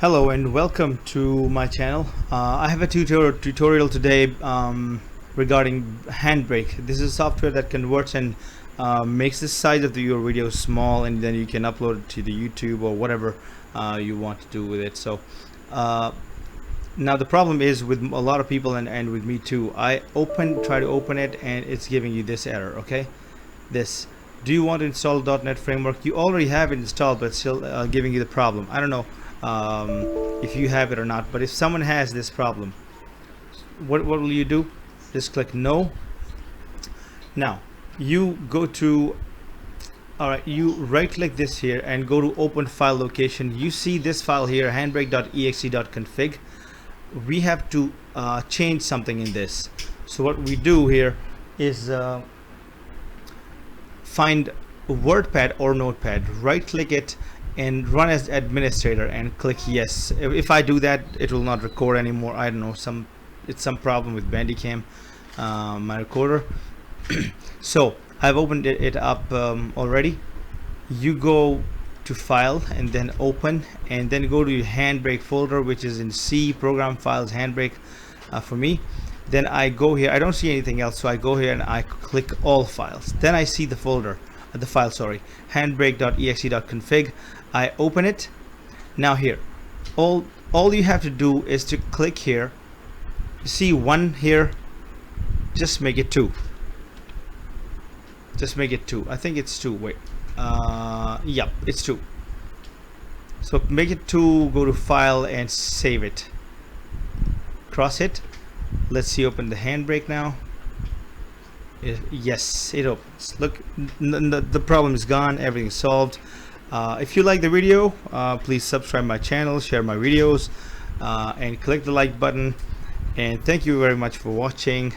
Hello and welcome to my channel. I have a tutorial today regarding Handbrake. This is software that converts and makes the size of your video small, and then you can upload it to the YouTube or whatever you want to do with it. So now the problem is with a lot of people and with me too. I try to open it and it's giving you this error. Okay, this. Do you want to install .NET framework? You already have it installed, but still giving you the problem. I don't know if you have it or not, but if someone has this problem, what will you do? Just click no. Now you go to you right click this here and go to open file location. You see this file here, handbrake.exe.config. We have to change something in this. So what we do here is find WordPad or Notepad, right click it and run as administrator and click yes. If I do that, it will not record anymore. I don't know, it's some problem with Bandicam, my recorder. So I've opened it up already. You go to file and then open, and then go to your Handbrake folder, which is in C, program files, Handbrake for me. Then I go here, I don't see anything else, so I go here and I click all files. Then I see the folder, the file, sorry, handbrake.exe.config. I open it. Now here, all you have to do is to click here. You see one here, just make it two. Just make it two. I think it's two. Wait, yep, it's two. So make it two, go to file and save it. Cross it. Let's see, open the Handbrake now. Yes, it opens. Look, the problem is gone, everything's solved. If you like the video, please subscribe my channel, share my videos, and click the like button. And thank you very much for watching.